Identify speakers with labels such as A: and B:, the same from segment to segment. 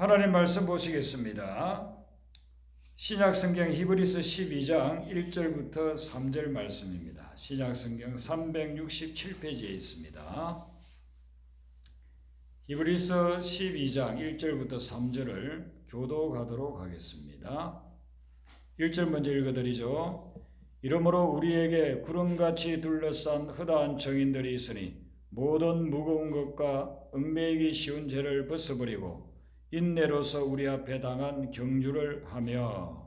A: 하나님 말씀 보시겠습니다. 신약성경 히브리서 12장 1절부터 3절 말씀입니다. 신약성경 367페이지에 있습니다. 히브리서 12장 1절부터 3절을 교도가도록 하겠습니다. 1절 먼저 읽어드리죠. 이러므로 우리에게 구름같이 둘러싼 허다한 정인들이 있으니 모든 무거운 것과 얽매이기 쉬운 죄를 벗어버리고 인내로서 우리 앞에 당한 경주를 하며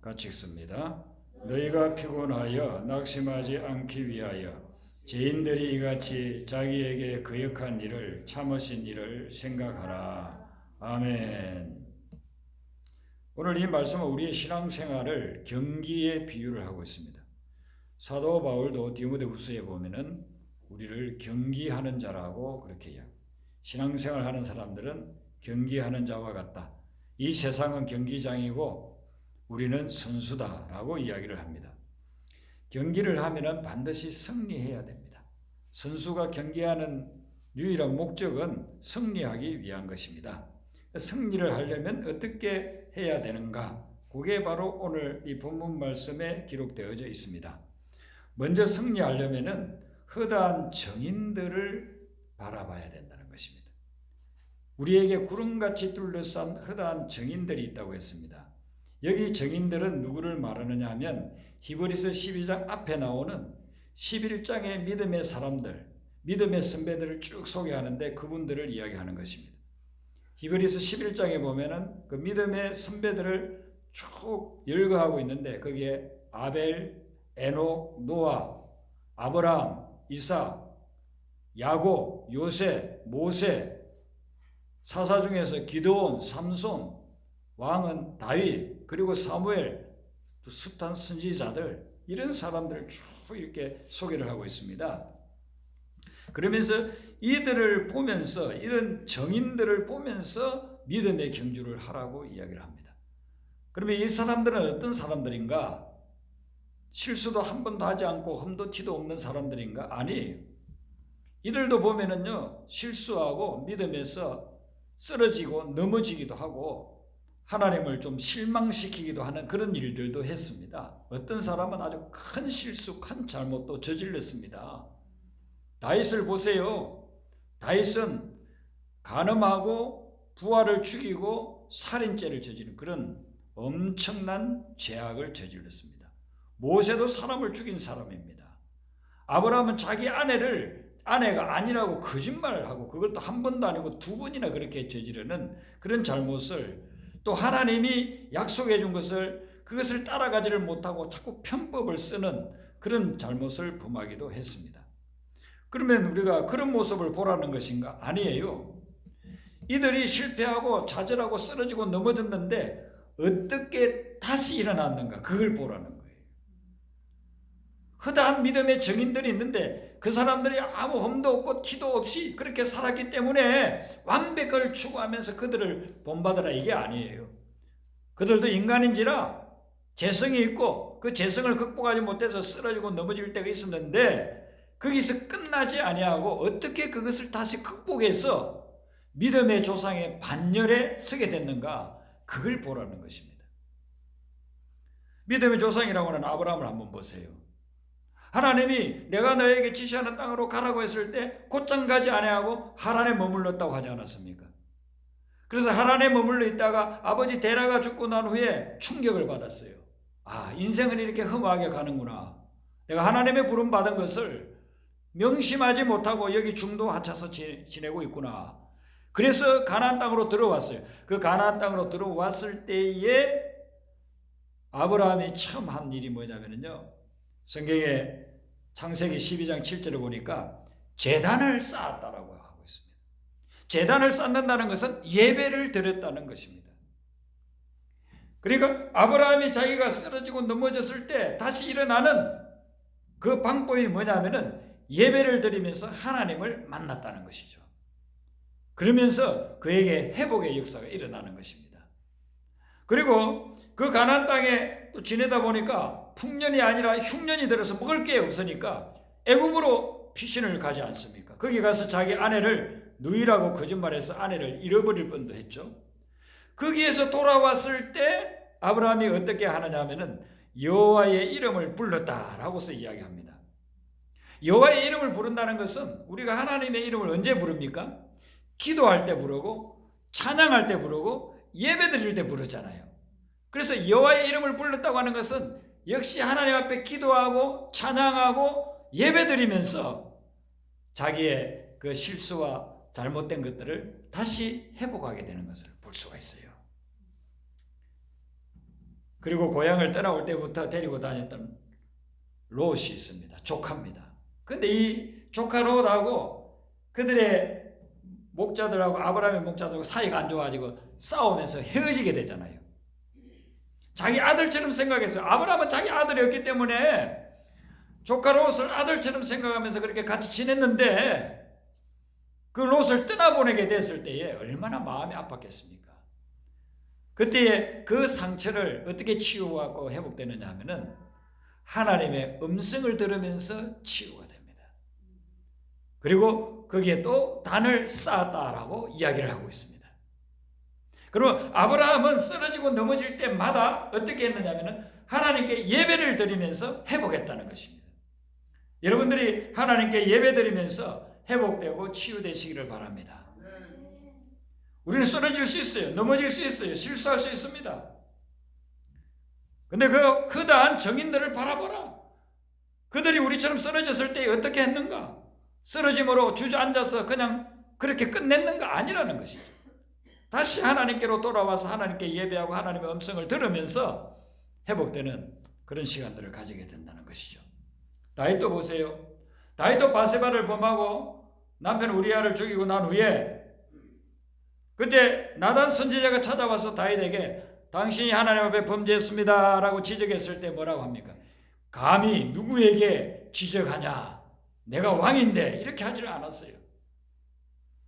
A: 같이 읽습니다. 너희가 피곤하여 낙심하지 않기 위하여 죄인들이 이같이 자기에게 거역한 일을 참으신 일을 생각하라. 아멘. 오늘 이 말씀은 우리의 신앙생활을 경기에 비유를 하고 있습니다. 사도 바울도 디모데후서에 보면은 우리를 경기하는 자라고 그렇게 이야기합니다. 신앙생활 하는 사람들은 경기하는 자와 같다. 이 세상은 경기장이고 우리는 선수다라고 이야기를 합니다. 경기를 하면은 반드시 승리해야 됩니다. 선수가 경기하는 유일한 목적은 승리하기 위한 것입니다. 승리를 하려면 어떻게 해야 되는가? 그게 바로 오늘 이 본문 말씀에 기록되어져 있습니다. 먼저 승리하려면은 허다한 정인들을 바라봐야 된다는 것입니다. 우리에게 구름같이 둘러싼 허다한 정인들이 있다고 했습니다. 여기 정인들은 누구를 말하느냐 하면 히브리서 12장 앞에 나오는 11장의 믿음의 사람들, 믿음의 선배들을 쭉 소개하는데 그분들을 이야기하는 것입니다. 히브리서 11장에 보면은 그 믿음의 선배들을 쭉 열거하고 있는데 거기에 아벨, 에녹, 노아, 아브라함, 이삭, 야곱, 요새, 모세, 사사 중에서 기드온, 삼손, 왕은 다윗, 그리고 사무엘, 숱한 선지자들, 이런 사람들을 쭉 이렇게 소개를 하고 있습니다. 그러면서 이들을 보면서, 이런 정인들을 보면서 믿음의 경주를 하라고 이야기를 합니다. 그러면 이 사람들은 어떤 사람들인가? 실수도 한 번도 하지 않고 흠도 티도 없는 사람들인가? 아니에요. 이들도 보면은요, 실수하고 믿음에서 쓰러지고 넘어지기도 하고 하나님을 좀 실망시키기도 하는 그런 일들도 했습니다. 어떤 사람은 아주 큰 실수, 큰 잘못도 저질렀습니다. 다윗을 보세요. 다윗은 간음하고 부하를 죽이고 살인죄를 저지른 그런 엄청난 죄악을 저질렀습니다. 모세도 사람을 죽인 사람입니다. 아브라함은 자기 아내가 아니라고 거짓말을 하고 그것도 한 번도 아니고 두 번이나 그렇게 저지르는 그런 잘못을, 또 하나님이 약속해 준 그것을 따라가지를 못하고 자꾸 편법을 쓰는 그런 잘못을 범하기도 했습니다. 그러면 우리가 그런 모습을 보라는 것인가? 아니에요. 이들이 실패하고 좌절하고 쓰러지고 넘어졌는데 어떻게 다시 일어났는가? 그걸 보라는 거예요. 허다한 믿음의 정인들이 있는데 그 사람들이 아무 흠도 없고 티도 없이 그렇게 살았기 때문에 완벽을 추구하면서 그들을 본받으라, 이게 아니에요. 그들도 인간인지라 죄성이 있고 그 죄성을 극복하지 못해서 쓰러지고 넘어질 때가 있었는데 거기서 끝나지 아니하고 어떻게 그것을 다시 극복해서 믿음의 조상의 반열에 서게 됐는가, 그걸 보라는 것입니다. 믿음의 조상이라고 하는 아브라함을 한번 보세요. 하나님이 내가 너에게 지시하는 땅으로 가라고 했을 때 곧장 가지 아니하고 하란에 머물렀다고 하지 않았습니까? 그래서 하란에 머물러 있다가 아버지 데라가 죽고 난 후에 충격을 받았어요. 아, 인생은 이렇게 험하게 가는구나. 내가 하나님의 부름 받은 것을 명심하지 못하고 여기 중도 하차서 지내고 있구나. 그래서 가나안 땅으로 들어왔어요. 그 가나안 땅으로 들어왔을 때에 아브라함이 처음 한 일이 뭐냐면요, 성경에 창세기 12장 7절을 보니까 제단을 쌓았다라고 하고 있습니다. 제단을 쌓는다는 것은 예배를 드렸다는 것입니다. 그러니까 아브라함이 자기가 쓰러지고 넘어졌을 때 다시 일어나는 그 방법이 뭐냐면은 예배를 드리면서 하나님을 만났다는 것이죠. 그러면서 그에게 회복의 역사가 일어나는 것입니다. 그리고 그 가나안 땅에 또 지내다 보니까 풍년이 아니라 흉년이 들어서 먹을 게 없으니까 애굽으로 피신을 가지 않습니까? 거기 가서 자기 아내를 누이라고 거짓말해서 아내를 잃어버릴 뻔도 했죠. 거기에서 돌아왔을 때 아브라함이 어떻게 하느냐 하면은 여호와의 이름을 불렀다라고서 이야기합니다. 여호와의 이름을 부른다는 것은 우리가 하나님의 이름을 언제 부릅니까? 기도할 때 부르고 찬양할 때 부르고 예배드릴 때 부르잖아요. 그래서 여호와의 이름을 불렀다고 하는 것은 역시 하나님 앞에 기도하고 찬양하고 예배드리면서 자기의 그 실수와 잘못된 것들을 다시 회복하게 되는 것을 볼 수가 있어요. 그리고 고향을 떠나올 때부터 데리고 다녔던 롯이 있습니다. 조카입니다. 근데 이 조카 롯하고 그들의 목자들하고 아브라함의 목자들하고 사이가 안 좋아가지고 싸우면서 헤어지게 되잖아요. 자기 아들처럼 생각했어요. 아브라함은 자기 아들이었기 때문에 조카 롯을 아들처럼 생각하면서 그렇게 같이 지냈는데 그 롯을 떠나보내게 됐을 때에 얼마나 마음이 아팠겠습니까? 그때의 그 상처를 어떻게 치유하고 회복되느냐 하면은 하나님의 음성을 들으면서 치유가 됩니다. 그리고 거기에 또 단을 쌓았다라고 이야기를 하고 있습니다. 그리고 아브라함은 쓰러지고 넘어질 때마다 어떻게 했느냐 하면은 하나님께 예배를 드리면서 회복했다는 것입니다. 여러분들이 하나님께 예배 드리면서 회복되고 치유되시기를 바랍니다. 우리는 쓰러질 수 있어요. 넘어질 수 있어요. 실수할 수 있습니다. 근데 그 허다한 정인들을 바라보라. 그들이 우리처럼 쓰러졌을 때 어떻게 했는가? 쓰러짐으로 주저앉아서 그냥 그렇게 끝냈는가? 아니라는 것이죠. 다시 하나님께로 돌아와서 하나님께 예배하고 하나님의 음성을 들으면서 회복되는 그런 시간들을 가지게 된다는 것이죠. 다윗도 보세요. 다윗도 바세바를 범하고 남편 우리아를 죽이고 난 후에 그때 나단 선지자가 찾아와서 다윗에게 당신이 하나님 앞에 범죄했습니다 라고 지적했을 때 뭐라고 합니까? 감히 누구에게 지적하냐? 내가 왕인데 이렇게 하지를 않았어요.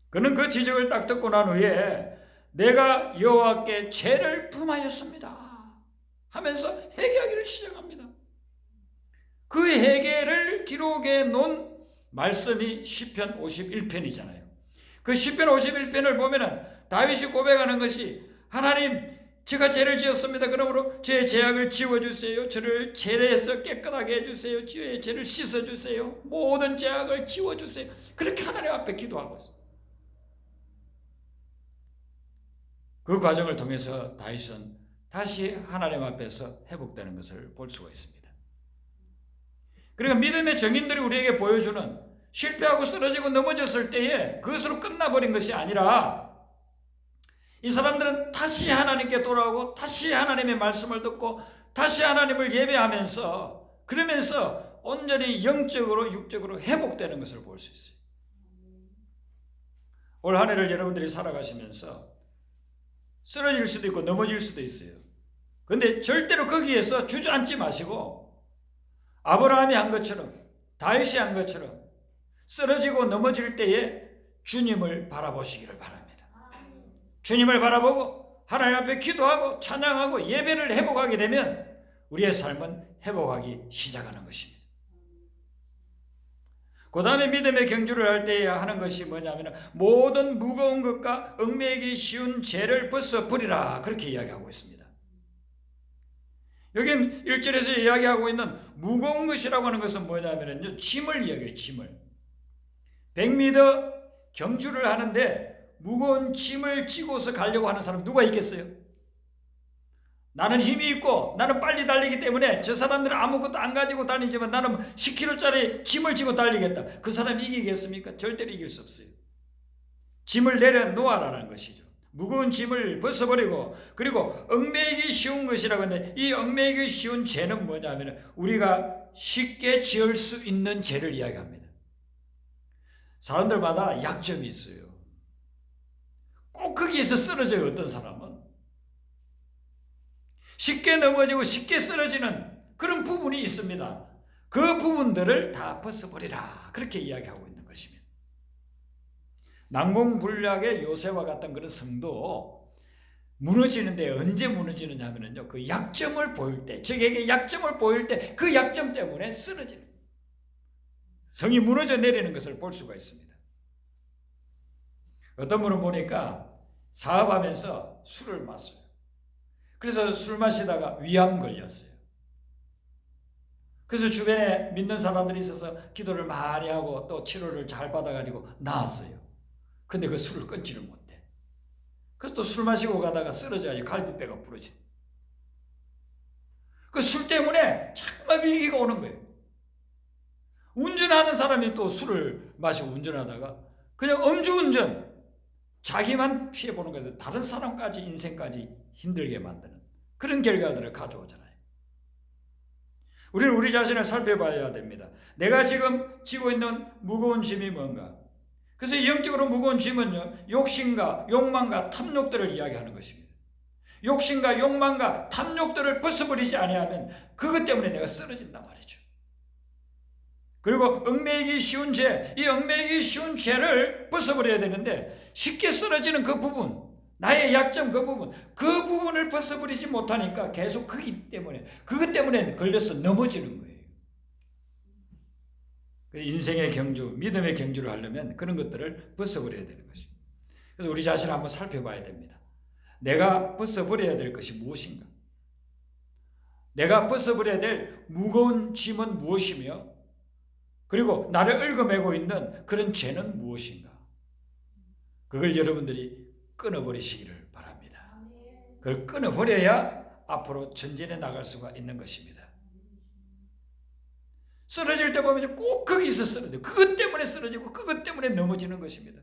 A: 그는 그 지적을 딱 듣고 난 후에 내가 여호와께 죄를 범하였습니다 하면서 회개하기를 시작합니다. 그 회개를 기록해 놓은 말씀이 시편 51편이잖아요. 그 시편 51편을 보면은 다윗이 고백하는 것이 하나님 제가 죄를 지었습니다. 그러므로 제 죄악을 지워주세요. 저를 죄에서 깨끗하게 해주세요. 제 죄를 씻어주세요. 모든 죄악을 지워주세요. 그렇게 하나님 앞에 기도하고 있습니다. 그 과정을 통해서 다윗은 다시 하나님 앞에서 회복되는 것을 볼 수가 있습니다. 그러니까 믿음의 정인들이 우리에게 보여주는 실패하고 쓰러지고 넘어졌을 때에 그것으로 끝나버린 것이 아니라 이 사람들은 다시 하나님께 돌아오고 다시 하나님의 말씀을 듣고 다시 하나님을 예배하면서 그러면서 온전히 영적으로 육적으로 회복되는 것을 볼 수 있어요. 올 한 해를 여러분들이 살아가시면서 쓰러질 수도 있고 넘어질 수도 있어요. 그런데 절대로 거기에서 주저앉지 마시고 아브라함이 한 것처럼 다윗이 한 것처럼 쓰러지고 넘어질 때에 주님을 바라보시기를 바랍니다. 주님을 바라보고 하나님 앞에 기도하고 찬양하고 예배를 회복하게 되면 우리의 삶은 회복하기 시작하는 것입니다. 그 다음에 믿음의 경주를 할 때 하는 것이 뭐냐면 모든 무거운 것과 얽매이기 쉬운 죄를 벗어버리라 그렇게 이야기하고 있습니다. 여기 1절에서 이야기하고 있는 무거운 것이라고 하는 것은 뭐냐면요 짐을 이야기해요. 짐을 100m 경주를 하는데 무거운 짐을 지고서 가려고 하는 사람 누가 있겠어요? 나는 힘이 있고 나는 빨리 달리기 때문에 저 사람들은 아무것도 안 가지고 다니지만 나는 10kg짜리 짐을 지고 달리겠다. 그 사람이 이기겠습니까? 절대로 이길 수 없어요. 짐을 내려놓아라는 것이죠. 무거운 짐을 벗어버리고 그리고 얽매이기 쉬운 것이라고 하는데 이 얽매이기 쉬운 죄는 뭐냐면 우리가 쉽게 지을 수 있는 죄를 이야기합니다. 사람들마다 약점이 있어요. 꼭 거기에서 쓰러져요. 어떤 사람은 쉽게 넘어지고 쉽게 쓰러지는 그런 부분이 있습니다. 그 부분들을 다 벗어버리라 그렇게 이야기하고 있는 것입니다. 난공불락의 요새와 같은 그런 성도 무너지는데 언제 무너지느냐면요, 그 약점을 보일 때, 적에게 약점을 보일 때 그 약점 때문에 쓰러지는, 성이 무너져 내리는 것을 볼 수가 있습니다. 어떤 분은 보니까 사업하면서 술을 마셔요. 그래서 술 마시다가 위암 걸렸어요. 그래서 주변에 믿는 사람들이 있어서 기도를 많이 하고 또 치료를 잘 받아가지고 나았어요. 근데 그 술을 끊지를 못해. 그래서 또 술 마시고 가다가 쓰러져야지 갈비뼈가 부러진. 그 술 때문에 자꾸만 위기가 오는 거예요. 운전하는 사람이 또 술을 마시고 운전하다가 그냥 음주운전, 자기만 피해보는 것에서 다른 사람까지 인생까지 힘들게 만드는 그런 결과들을 가져오잖아요. 우리는 우리 자신을 살펴봐야 됩니다. 내가 지금 지고 있는 무거운 짐이 뭔가. 그래서 영적으로 무거운 짐은요, 욕심과 욕망과 탐욕들을 이야기하는 것입니다. 욕심과 욕망과 탐욕들을 벗어버리지 아니하면 그것 때문에 내가 쓰러진단 말이죠. 그리고 얽매이기 쉬운 죄, 이 얽매이기 쉬운 죄를 벗어버려야 되는데 쉽게 쓰러지는 그 부분, 나의 약점 그 부분을 벗어버리지 못하니까 계속 그것 때문에 걸려서 넘어지는 거예요. 인생의 경주, 믿음의 경주를 하려면 그런 것들을 벗어버려야 되는 것입니다. 그래서 우리 자신을 한번 살펴봐야 됩니다. 내가 벗어버려야 될 것이 무엇인가? 내가 벗어버려야 될 무거운 짐은 무엇이며, 그리고 나를 얽어매고 있는 그런 죄는 무엇인가? 그걸 여러분들이 끊어버리시기를 바랍니다. 그걸 끊어버려야 앞으로 전진해 나갈 수가 있는 것입니다. 쓰러질 때 보면 꼭 거기서 쓰러져요. 그것 때문에 쓰러지고 그것 때문에 넘어지는 것입니다.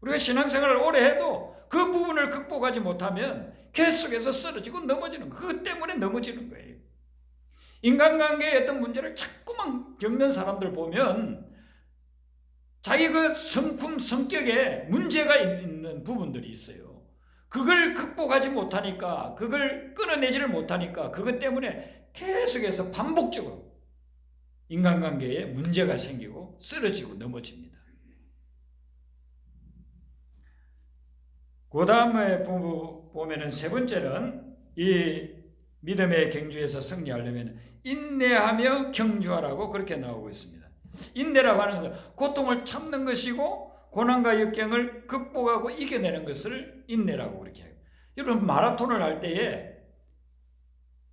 A: 우리가 신앙생활을 오래 해도 그 부분을 극복하지 못하면 계속해서 쓰러지고 넘어지는, 그것 때문에 넘어지는 거예요. 인간관계의 어떤 문제를 자꾸만 겪는 사람들 보면 자기 그 성품, 성격에 문제가 있는 부분들이 있어요. 그걸 극복하지 못하니까, 그걸 끊어내지를 못하니까 그것 때문에 계속해서 반복적으로 인간관계에 문제가 생기고 쓰러지고 넘어집니다. 그 다음에 보면은 세 번째는 이 믿음의 경주에서 승리하려면 인내하며 경주하라고 그렇게 나오고 있습니다. 인내라고 하는 것은 고통을 참는 것이고 고난과 역경을 극복하고 이겨내는 것을 인내라고 그렇게 해요. 여러분 마라톤을 할 때에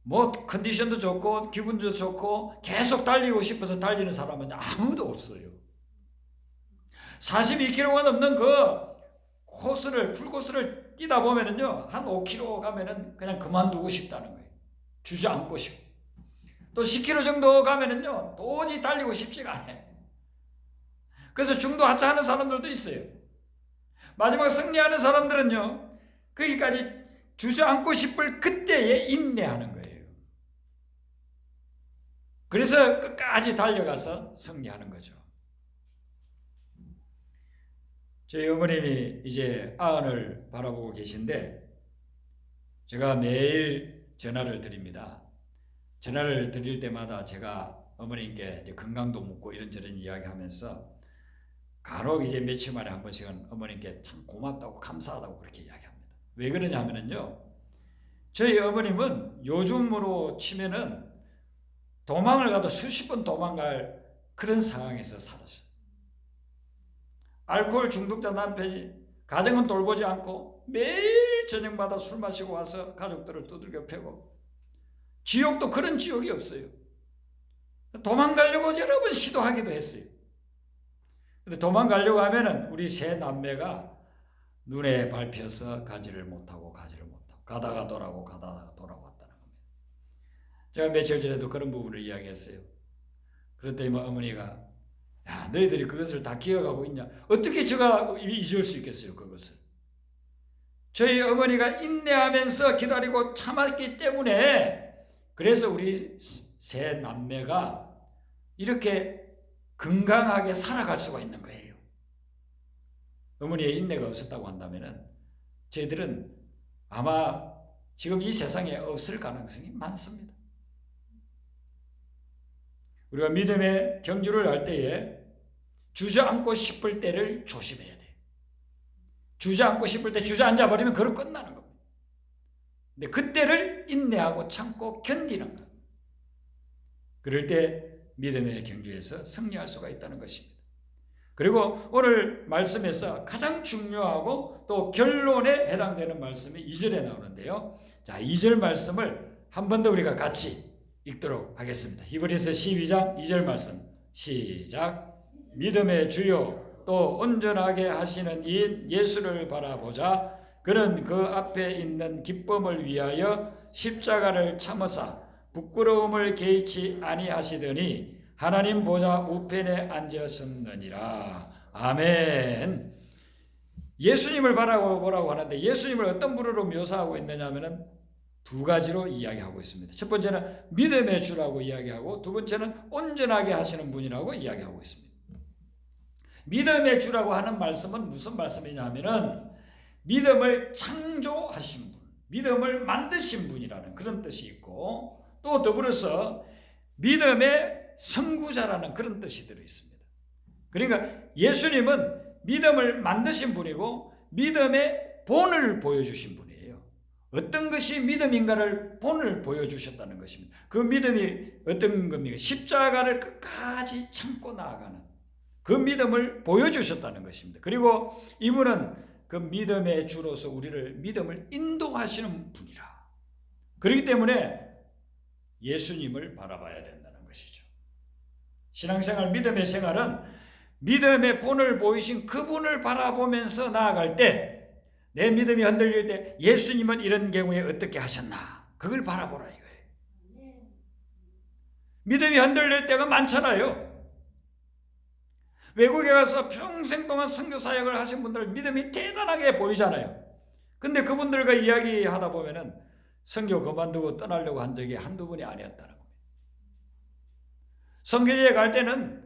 A: 뭐 컨디션도 좋고 기분도 좋고 계속 달리고 싶어서 달리는 사람은 아무도 없어요. 42km가 넘는 그 풀코스를 뛰다 보면은요, 한 5km 가면은 그냥 그만두고 싶다는 거예요. 주저앉고 싶고. 또 10km 정도 가면은요, 도저히 달리고 싶지가 않아요. 그래서 중도 하차하는 사람들도 있어요. 마지막 승리하는 사람들은요, 거기까지 주저앉고 싶을 그때에 인내하는 거예요. 그래서 끝까지 달려가서 승리하는 거죠. 저희 어머님이 이제 아흔을 바라보고 계신데 제가 매일 전화를 드립니다. 전화를 드릴 때마다 제가 어머님께 이제 건강도 묻고 이런저런 이야기하면서 간혹 이제 며칠 만에 한 번씩은 어머님께 참 고맙다고 감사하다고 그렇게 이야기합니다. 왜 그러냐면요, 저희 어머님은 요즘으로 치면은 도망을 가도 수십 번 도망갈 그런 상황에서 살았어요. 알코올 중독자 남편이 가정은 돌보지 않고 매일 저녁마다 술 마시고 와서 가족들을 두들겨 패고, 지옥도 그런 지옥이 없어요. 도망가려고 여러 번 시도하기도 했어요. 근데 도망가려고 하면은 우리 세 남매가 눈에 밟혀서 가지를 못하고 가다가 돌아오고 가다가 돌아왔다는 겁니다. 제가 며칠 전에도 그런 부분을 이야기했어요. 그랬더니 어머니가, 야, 너희들이 그것을 다 기억하고 있냐? 어떻게 제가 잊을 수 있겠어요, 그것을. 저희 어머니가 인내하면서 기다리고 참았기 때문에 그래서 우리 세 남매가 이렇게 건강하게 살아갈 수가 있는 거예요. 어머니의 인내가 없었다고 한다면은 저희들은 아마 지금 이 세상에 없을 가능성이 많습니다. 우리가 믿음의 경주를 할 때에 주저앉고 싶을 때를 조심해야 돼요. 주저앉고 싶을 때 주저앉아 버리면 그로 끝나는 겁니다. 근데 그때를 인내하고 참고 견디는 것. 그럴 때 믿음의 경주에서 승리할 수가 있다는 것입니다. 그리고 오늘 말씀에서 가장 중요하고 또 결론에 해당되는 말씀이 2절에 나오는데요. 자, 2절 말씀을 한 번 더 우리가 같이 읽도록 하겠습니다. 히브리서 12장 2절 말씀 시작. 믿음의 주요 또 온전하게 하시는 이인 예수를 바라보자. 그는 그 앞에 있는 기쁨을 위하여 십자가를 참으사 부끄러움을 개의치 아니하시더니 하나님 보좌 우편에 앉으셨느니라. 아멘. 예수님을 바라보라고 하는데 예수님을 어떤 분으로 묘사하고 있느냐 하면은 두 가지로 이야기하고 있습니다. 첫 번째는 믿음의 주라고 이야기하고 두 번째는 온전하게 하시는 분이라고 이야기하고 있습니다. 믿음의 주라고 하는 말씀은 무슨 말씀이냐면은 믿음을 창조하신 분, 믿음을 만드신 분이라는 그런 뜻이 있고 또 더불어서 믿음의 선구자라는 그런 뜻이 들어 있습니다. 그러니까 예수님은 믿음을 만드신 분이고 믿음의 본을 보여주신 분이에요. 어떤 것이 믿음인가를 본을 보여주셨다는 것입니다. 그 믿음이 어떤 겁니까? 십자가를 끝까지 참고 나아가는 그 믿음을 보여주셨다는 것입니다. 그리고 이분은 그 믿음의 주로서 우리를 믿음을 인도하시는 분이라. 그렇기 때문에 예수님을 바라봐야 된다는 것이죠. 신앙생활, 믿음의 생활은 믿음의 본을 보이신 그분을 바라보면서 나아갈 때 내 믿음이 흔들릴 때 예수님은 이런 경우에 어떻게 하셨나 그걸 바라보라 이거예요. 믿음이 흔들릴 때가 많잖아요. 외국에 가서 평생 동안 선교 사역을 하신 분들 믿음이 대단하게 보이잖아요. 근데 그분들과 이야기하다 보면은 선교 그만두고 떠나려고 한 적이 한두 번이 아니었다는 겁니다. 선교지에 갈 때는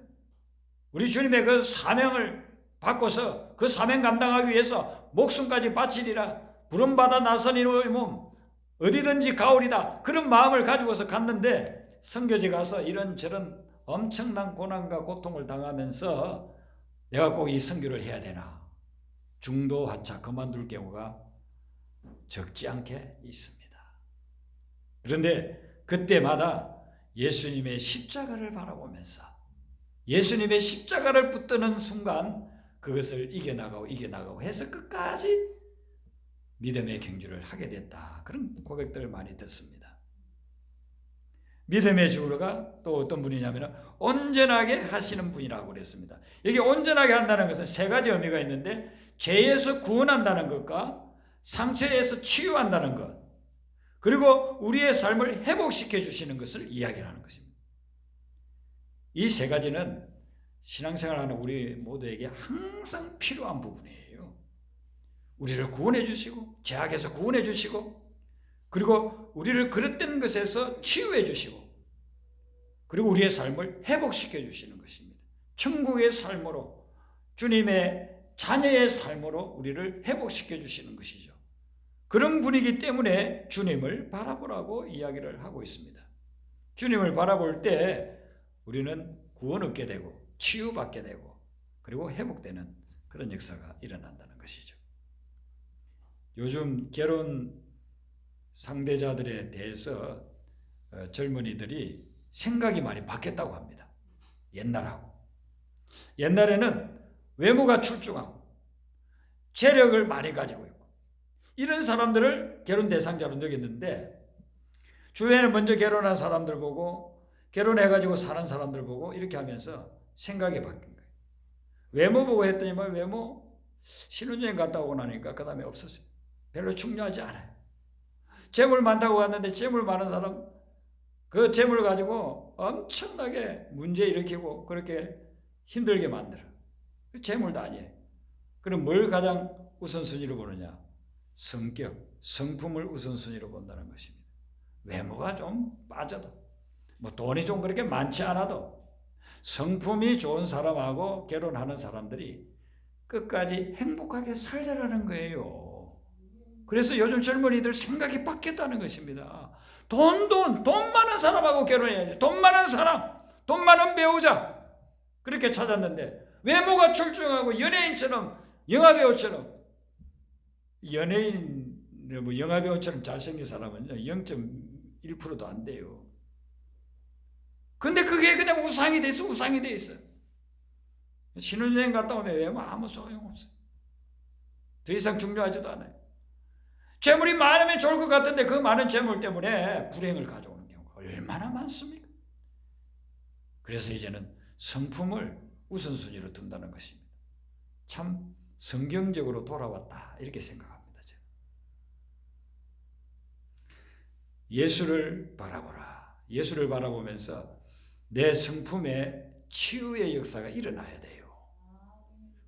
A: 우리 주님의 그 사명을 받고서 그 사명 감당하기 위해서 목숨까지 바치리라 부름받아 나선 이놈의 몸 어디든지 가오리다 그런 마음을 가지고서 갔는데 선교지 가서 이런저런 엄청난 고난과 고통을 당하면서 내가 꼭 이 선교를 해야 되나 중도 하차 그만둘 경우가 적지 않게 있습니다. 그런데 그때마다 예수님의 십자가를 바라보면서 예수님의 십자가를 붙드는 순간 그것을 이겨나가고 해서 끝까지 믿음의 경주를 하게 됐다. 그런 고백들을 많이 듣습니다. 믿음의 주가 또 어떤 분이냐면 온전하게 하시는 분이라고 그랬습니다. 여기 온전하게 한다는 것은 세 가지 의미가 있는데 죄에서 구원한다는 것과 상처에서 치유한다는 것 그리고 우리의 삶을 회복시켜 주시는 것을 이야기하는 것입니다. 이 세 가지는 신앙생활하는 우리 모두에게 항상 필요한 부분이에요. 우리를 구원해 주시고 죄악에서 구원해 주시고 그리고 우리를 그릇된 것에서 치유해 주시고 그리고 우리의 삶을 회복시켜 주시는 것입니다. 천국의 삶으로 주님의 자녀의 삶으로 우리를 회복시켜 주시는 것이죠. 그런 분이기 때문에 주님을 바라보라고 이야기를 하고 있습니다. 주님을 바라볼 때 우리는 구원 얻게 되고 치유받게 되고 그리고 회복되는 그런 역사가 일어난다는 것이죠. 요즘 결혼 상대자들에 대해서 젊은이들이 생각이 많이 바뀌었다고 합니다. 옛날하고. 옛날에는 외모가 출중하고 재력을 많이 가지고 있고 이런 사람들을 결혼 대상자로 여겼는데 주변에 먼저 결혼한 사람들 보고 결혼해가지고 사는 사람들 보고 이렇게 하면서 생각이 바뀐 거예요. 외모 보고 했더니만 외모 신혼여행 갔다 오고 나니까 그 다음에 없었어요. 별로 중요하지 않아요. 재물 많다고 갔는데 재물 많은 사람 그 재물 가지고 엄청나게 문제 일으키고 그렇게 힘들게 만들어. 재물도 아니에요. 그럼 뭘 가장 우선순위로 보느냐? 성격, 성품을 우선순위로 본다는 것입니다. 외모가 좀 빠져도 뭐 돈이 좀 그렇게 많지 않아도 성품이 좋은 사람하고 결혼하는 사람들이 끝까지 행복하게 살려라는 거예요. 그래서 요즘 젊은이들 생각이 바뀌었다는 것입니다. 돈 많은 사람하고 결혼해야지. 돈 많은 사람, 돈 많은 배우자 그렇게 찾았는데 외모가 출중하고 연예인처럼 영화배우처럼 연예인, 뭐 영화배우처럼 잘생긴 사람은요 0.1%도 안 돼요. 근데 그게 그냥 우상이 돼 있어. 우상이 돼 있어. 신혼여행 갔다 오면 외모 아무 소용없어요. 더 이상 중요하지도 않아요. 재물이 많으면 좋을 것 같은데 그 많은 재물 때문에 불행을 가져오는 경우가 얼마나 많습니까? 그래서 이제는 성품을 우선순위로 둔다는 것입니다. 참 성경적으로 돌아왔다 이렇게 생각합니다. 제가. 예수를 바라보라. 예수를 바라보면서 내 성품에 치유의 역사가 일어나야 돼요.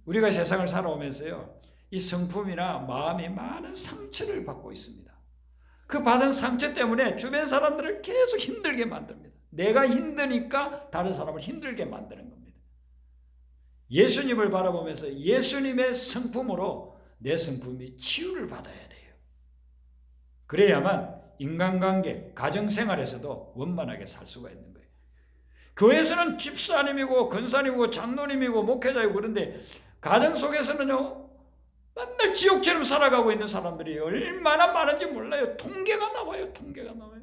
A: 우리가 세상을 살아오면서요, 이 성품이나 마음이 많은 상처를 받고 있습니다. 그 받은 상처 때문에 주변 사람들을 계속 힘들게 만듭니다. 내가 힘드니까 다른 사람을 힘들게 만드는 겁니다. 예수님을 바라보면서 예수님의 성품으로 내 성품이 치유를 받아야 돼요. 그래야만 인간관계, 가정생활에서도 원만하게 살 수가 있는 거예요. 교회에서는 집사님이고 권사님이고 장로님이고 목회자이고 그런데 가정 속에서는요 맨날 지옥처럼 살아가고 있는 사람들이 얼마나 많은지 몰라요. 통계가 나와요. 통계가 나와요.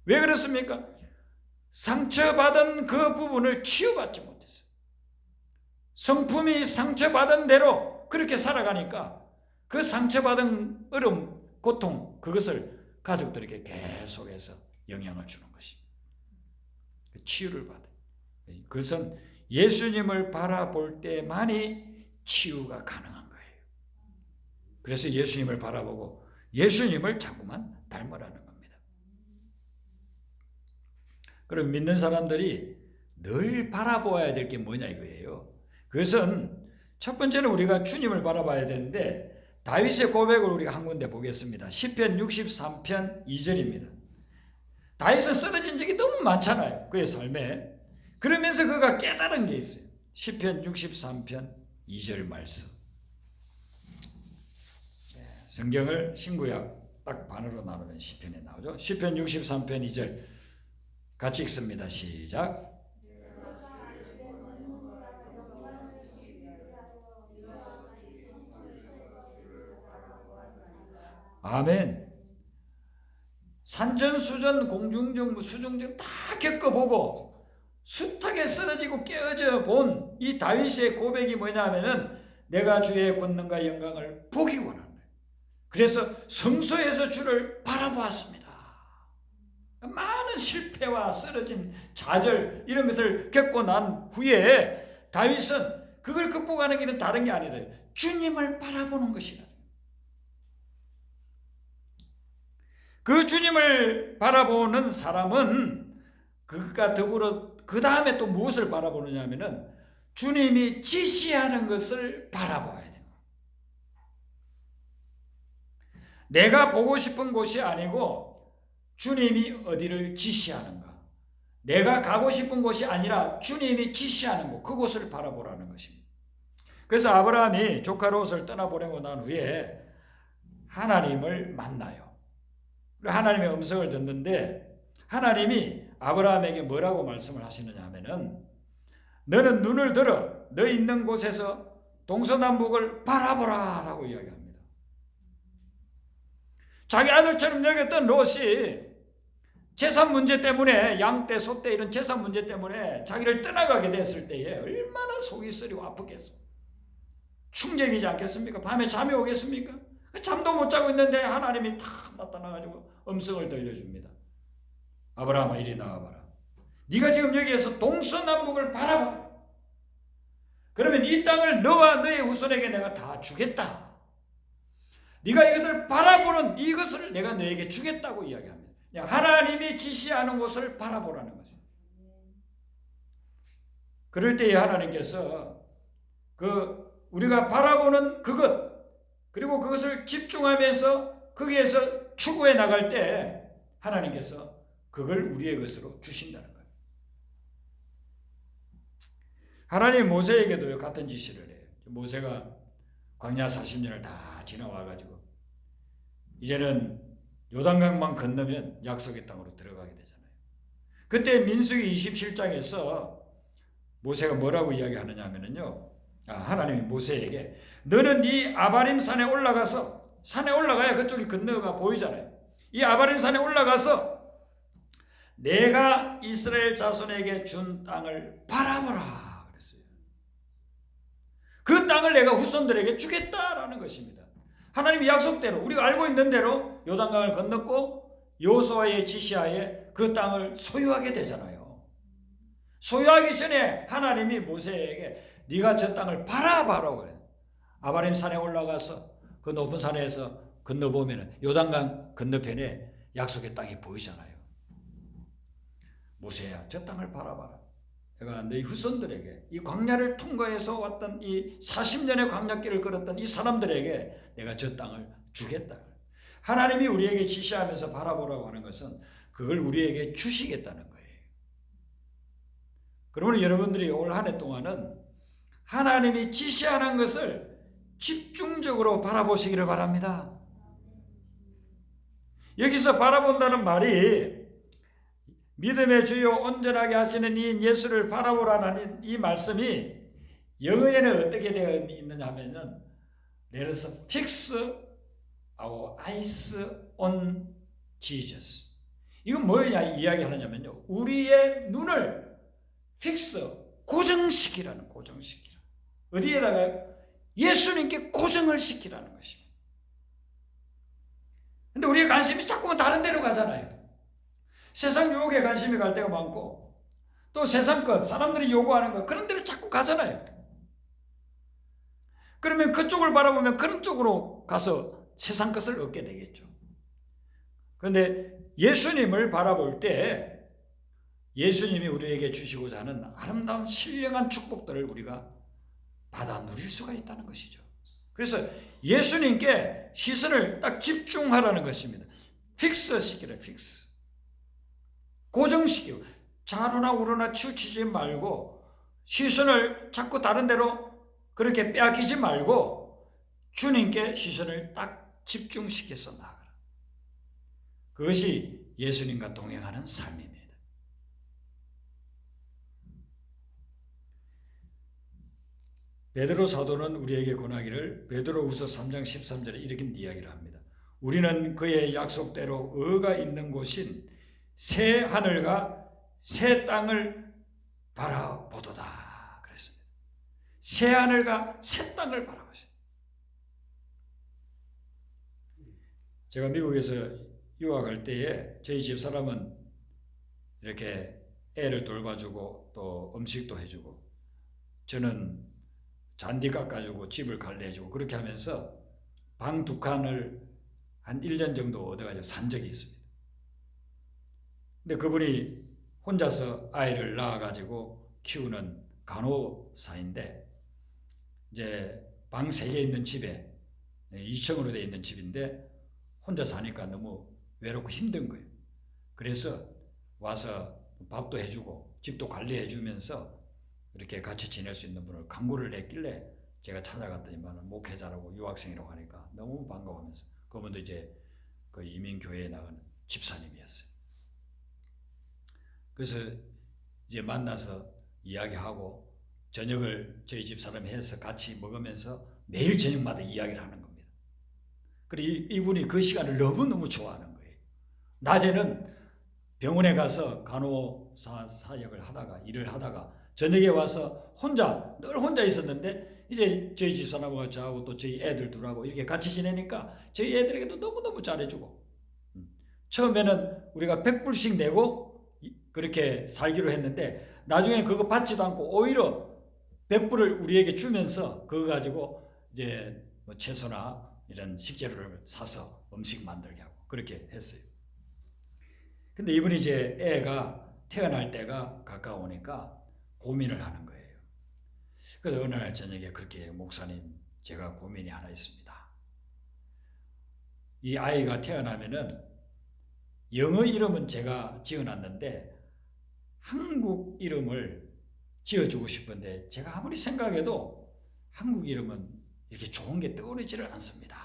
A: 왜 그렇습니까? 상처받은 그 부분을 치유받지 못했어요. 성품이 상처받은 대로 그렇게 살아가니까 그 상처받은 어려움, 고통 그것을 가족들에게 계속해서 영향을 주는 것입니다. 치유를 받아요. 그것은 예수님을 바라볼 때만이 치유가 가능한 거예요. 그래서 예수님을 바라보고 예수님을 자꾸만 닮으라는 겁니다. 그럼 믿는 사람들이 늘 바라보아야 될 게 뭐냐 이거예요. 그것은 첫 번째는 우리가 주님을 바라봐야 되는데 다윗의 고백을 우리가 한 군데 보겠습니다. 시편 63편 2절입니다. 다윗은 쓰러진 적이 너무 많잖아요. 그의 삶에. 그러면서 그가 깨달은 게 있어요. 시편 63편 2절 말씀. 성경을 신구약 딱 반으로 나누면 시편에 나오죠. 시편 63편 2절 같이 읽습니다. 시작. 아멘. 산전수전 공중정 수중정 다 겪어보고 숱하게 쓰러지고 깨어져 본 이 다윗의 고백이 뭐냐면은 내가 주의 권능과 영광을 보기 원한다. 그래서 성소에서 주를 바라보았습니다. 많은 실패와 쓰러짐, 좌절 이런 것을 겪고 난 후에 다윗은 그걸 극복하는 길은 다른 게 아니라 주님을 바라보는 것이라. 그 주님을 바라보는 사람은 그것과 더불어 그 다음에 또 무엇을 바라보느냐 하면은 주님이 지시하는 것을 바라봐야 돼요. 내가 보고 싶은 곳이 아니고 주님이 어디를 지시하는가. 내가 가고 싶은 곳이 아니라 주님이 지시하는 곳, 그곳을 바라보라는 것입니다. 그래서 아브라함이 조카 롯을 떠나보내고 난 후에 하나님을 만나요. 하나님의 음성을 듣는데 하나님이 아브라함에게 뭐라고 말씀을 하시느냐 하면은 너는 눈을 들어 너 있는 곳에서 동서남북을 바라보라 라고 이야기합니다. 자기 아들처럼 여겼던 롯이 재산 문제 때문에 양떼 소떼 이런 재산 문제 때문에 자기를 떠나가게 됐을 때에 얼마나 속이 쓰리고 아프겠습니까? 충격이지 않겠습니까? 밤에 잠이 오겠습니까? 잠도 못 자고 있는데 하나님이 탁 나타나가지고 음성을 들려줍니다. 아브라함아 이리 나와봐라. 네가 지금 여기에서 동서남북을 바라봐라. 그러면 이 땅을 너와 너의 후손에게 내가 다 주겠다. 네가 이것을 바라보는 이것을 내가 너에게 주겠다고 이야기합니다. 하나님이 지시하는 곳을 바라보라는 것입니다. 그럴 때에 하나님께서 우리가 바라보는 그것 그리고 그것을 집중하면서 거기에서 추구해 나갈 때 하나님께서 그걸 우리의 것으로 주신다는 거예요. 하나님 모세에게도 같은 지시를 해요. 모세가 광야 40년을 다 지나와가지고 이제는 요단강만 건너면 약속의 땅으로 들어가게 되잖아요. 그때 민수기 27장에서 모세가 뭐라고 이야기하느냐 하면요. 하나님이 모세에게 너는 이 아바림 산에 올라가서, 산에 올라가야 그쪽이 건너가 보이잖아요. 이 아바림 산에 올라가서 내가 이스라엘 자손에게 준 땅을 바라보라 그랬어요. 그 땅을 내가 후손들에게 주겠다라는 것입니다. 하나님의 약속대로, 우리가 알고 있는 대로 요단강을 건넜고 여호수아의 지시하에 그 땅을 소유하게 되잖아요. 소유하기 전에 하나님이 모세에게 네가 저 땅을 바라봐라 그래요. 아바림 산에 올라가서 그 높은 산에서 건너보면 요단강 건너편에 약속의 땅이 보이잖아요. 모세야, 저 땅을 바라봐라. 내가 너희 후손들에게, 이 광야를 통과해서 왔던 이 40년의 광야길을 걸었던 이 사람들에게 내가 저 땅을 주겠다. 하나님이 우리에게 지시하면서 바라보라고 하는 것은 그걸 우리에게 주시겠다는 거예요. 그러면 여러분들이 올 한 해 동안은 하나님이 지시하는 것을 집중적으로 바라보시기를 바랍니다. 여기서 바라본다는 말이 믿음의 주요 온전하게 하시는 이 예수를 바라보라는 이 말씀이 영어에는 어떻게 되어 있느냐 하면은 Let us fix our eyes on Jesus. 이건 뭘 이야기하느냐면요, 우리의 눈을 fix, 고정시키라는, 고정시키라. 어디에다가? 예수님께 고정을 시키라는 것입니다. 근데 우리의 관심이 자꾸만 다른 데로 가잖아요. 세상 유혹에 관심이 갈 때가 많고, 또 세상 것, 사람들이 요구하는 것, 그런 데로 자꾸 가잖아요. 그러면 그쪽을 바라보면 그런 쪽으로 가서 세상 것을 얻게 되겠죠. 그런데 예수님을 바라볼 때 예수님이 우리에게 주시고자 하는 아름다운 신령한 축복들을 우리가 받아 누릴 수가 있다는 것이죠. 그래서 예수님께 시선을 딱 집중하라는 것입니다. 픽스 시키라, 픽스. 고정시키고, 좌로나 우로나 치우치지 말고 시선을 자꾸 다른 데로 그렇게 빼앗기지 말고 주님께 시선을 딱 집중시켜서 나아가라. 그것이 예수님과 동행하는 삶입니다. 베드로 사도는 우리에게 권하기를 베드로후서 3장 13절에 이렇게 이야기를 합니다. 우리는 그의 약속대로 의가 있는 곳인 새 하늘과 새 땅을 바라보도다 그랬습니다. 새 하늘과 새 땅을 바라보세요. 제가 미국에서 유학할 때에 저희 집 사람은 이렇게 애를 돌봐주고 또 음식도 해주고, 저는 잔디 깎아주고 집을 관리해주고, 그렇게 하면서 방 2칸을 한 1년 정도 얻어가지고 산 적이 있습니다. 근데 그분이 혼자서 아이를 낳아가지고 키우는 간호사인데, 이제 방 3개 있는 집에 2층으로 되어 있는 집인데 혼자 사니까 너무 외롭고 힘든 거예요. 그래서 와서 밥도 해주고 집도 관리해주면서 이렇게 같이 지낼 수 있는 분을 강구를 냈길래 제가 찾아갔더니만 목회자라고 유학생이라고 하니까 너무 반가워하면서, 그분도 이제 그 이민교회에 나가는 집사님이었어요. 그래서 이제 만나서 이야기하고 저녁을 저희 집 사람이 해서 같이 먹으면서 매일 저녁마다 이야기를 하는 겁니다. 그리고 이분이 그 시간을 너무너무 좋아하는 거예요. 낮에는 병원에 가서 간호사 사역을 하다가, 일을 하다가 저녁에 와서 늘 혼자 있었는데, 이제 저희 집사람하고 저하고 또 저희 애들 둘하고 이렇게 같이 지내니까 저희 애들에게도 너무너무 잘해주고, 처음에는 우리가 100불씩 내고 그렇게 살기로 했는데 나중에는 그거 받지도 않고 오히려 100불을 우리에게 주면서 그거 가지고 이제 뭐 채소나 이런 식재료를 사서 음식 만들게 하고 그렇게 했어요. 근데 이분이 이제 애가 태어날 때가 가까우니까 고민을 하는 거예요. 그래서 어느 날 저녁에 그렇게, 목사님, 제가 고민이 하나 있습니다. 이 아이가 태어나면은 영어 이름은 제가 지어놨는데 한국 이름을 지어주고 싶은데 제가 아무리 생각해도 한국 이름은 이렇게 좋은 게 떠오르지를 않습니다.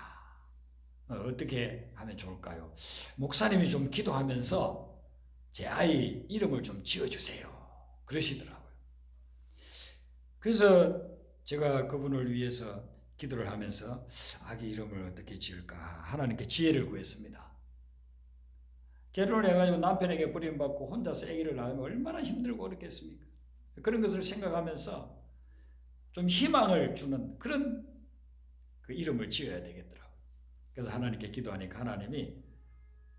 A: 어떻게 하면 좋을까요? 목사님이 좀 기도하면서 제 아이 이름을 좀 지어주세요 그러시더라고요. 그래서 제가 그분을 위해서 기도를 하면서 아기 이름을 어떻게 지을까 하나님께 지혜를 구했습니다. 결혼해가지고 남편에게 버림받고 혼자서 아기를 낳으면 얼마나 힘들고 어렵겠습니까? 그런 것을 생각하면서 좀 희망을 주는 그런 그 이름을 지어야 되겠더라고요. 그래서 하나님께 기도하니까 하나님이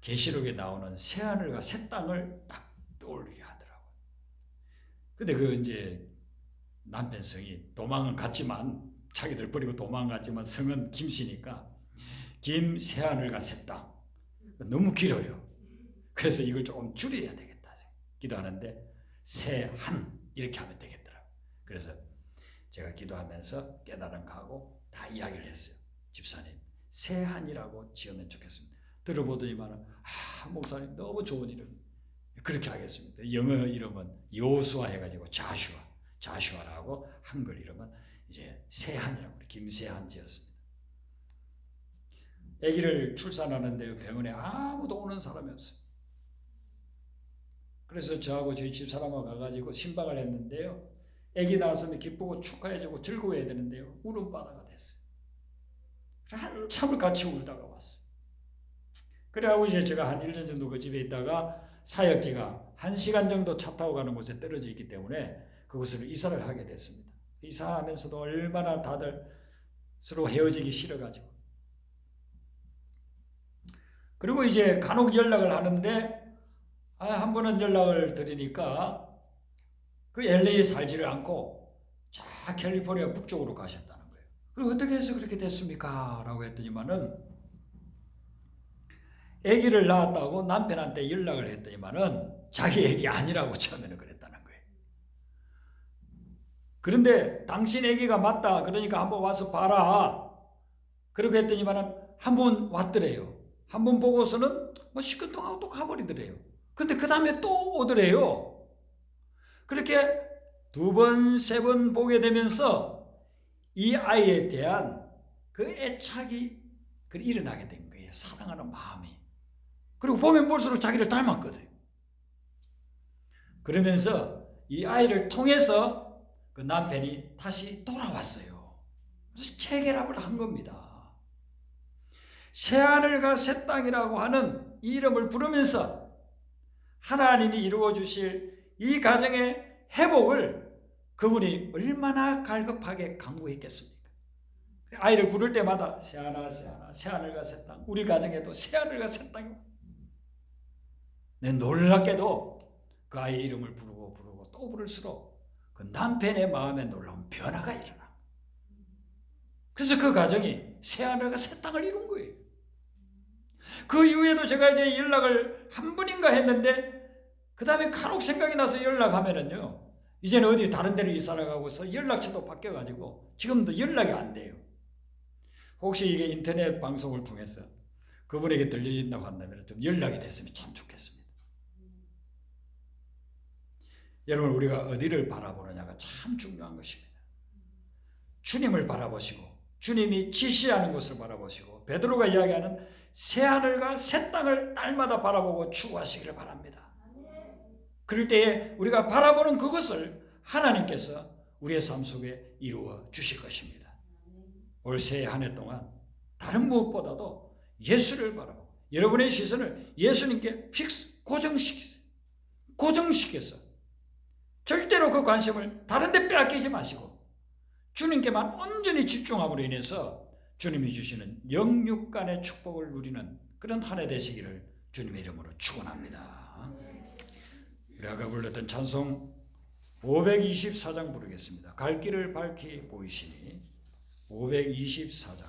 A: 계시록에 나오는 새하늘과 새 땅을 딱 떠올리게 하더라고요. 근데 그 이제 남편 성이 도망은 갔지만 자기들 버리고 도망갔지만 성은 김씨니까 김 새하늘과 새 땅 너무 길어요. 그래서 이걸 조금 줄여야 되겠다 기도하는데 새한 이렇게 하면 되겠더라고요. 그래서 제가 기도하면서 깨달음 가고 다 이야기를 했어요. 집사님 새한이라고 지으면 좋겠습니다. 들어보더니만 목사님 너무 좋은 이름 그렇게 하겠습니다. 영어 이름은 여호수아 해가지고 자슈아라고 한글 이름은 이제 새한이라고 김새한 지었습니다. 아기를 출산하는데 병원에 아무도 오는 사람이 없어요. 그래서 저하고 저희 집사람하고 가가지고 신방을 했는데요. 아기 낳았으면 기쁘고 축하해주고 즐거워해야 되는데요. 울음바다가 됐어요. 한참을 같이 울다가 왔어요. 그래가지고 이제 제가 한 1년 정도 그 집에 있다가 사역지가 1시간 정도 차 타고 가는 곳에 떨어져 있기 때문에 그곳으로 이사를 하게 됐습니다. 이사하면서도 얼마나 다들 서로 헤어지기 싫어가지고. 그리고 이제 간혹 연락을 하는데 한 번은 연락을 드리니까 그 LA에 살지를 않고 자 캘리포니아 북쪽으로 가셨다는 거예요. 그리고 어떻게 해서 그렇게 됐습니까? 라고 했더니만은 아기를 낳았다고 남편한테 연락을 했더니만은 자기 아기 아니라고 처음에는 그랬다는 거예요. 그런데 당신 아기가 맞다. 그러니까 한번 와서 봐라. 그렇게 했더니만은 한 번 왔더래요. 한 번 보고서는 뭐 시큰둥하고 또 가버리더래요. 근데 그 다음에 또 오더래요. 그렇게 2번, 3번 보게 되면서 이 아이에 대한 그 애착이 일어나게 된 거예요. 사랑하는 마음이. 그리고 보면 볼수록 자기를 닮았거든요. 그러면서 이 아이를 통해서 그 남편이 다시 돌아왔어요. 그래서 재결합을 한 겁니다. 새하늘과 새 땅이라고 하는 이 이름을 부르면서 하나님이 이루어 주실 이 가정의 회복을 그분이 얼마나 갈급하게 간구했겠습니까? 아이를 부를 때마다 새하나 새하늘과 새 땅, 우리 가정에도 새하늘과 새 땅이. 내 놀랍게도 그 아이의 이름을 부르고 또 부를수록 그 남편의 마음에 놀라운 변화가 일어나. 그래서 그 가정이 새하늘과 새 땅을 이룬 거예요. 그 이후에도 제가 이제 연락을 한 번인가 했는데 그 다음에 간혹 생각이 나서 연락하면은요. 이제는 어디 다른 데로 이사를 가고서 연락처도 바뀌어가지고 지금도 연락이 안 돼요. 혹시 이게 인터넷 방송을 통해서 그분에게 들려진다고 한다면 좀 연락이 됐으면 참 좋겠습니다. 여러분 우리가 어디를 바라보느냐가 참 중요한 것입니다. 주님을 바라보시고 주님이 지시하는 것을 바라보시고 베드로가 이야기하는 새하늘과 새 땅을 날마다 바라보고 추구하시기를 바랍니다. 그럴 때에 우리가 바라보는 그것을 하나님께서 우리의 삶 속에 이루어 주실 것입니다. 올 새해 한 해 동안 다른 무엇보다도 예수를 바라보고 여러분의 시선을 예수님께 고정시키세요. 고정시켜서 절대로 그 관심을 다른 데 빼앗기지 마시고 주님께만 온전히 집중함으로 인해서 주님이 주시는 영육간의 축복을 누리는 그런 한 해 되시기를 주님의 이름으로 축원합니다. 우리 아까 불렀던 찬송 524장 부르겠습니다. 갈 길을 밝히 보이시니 524장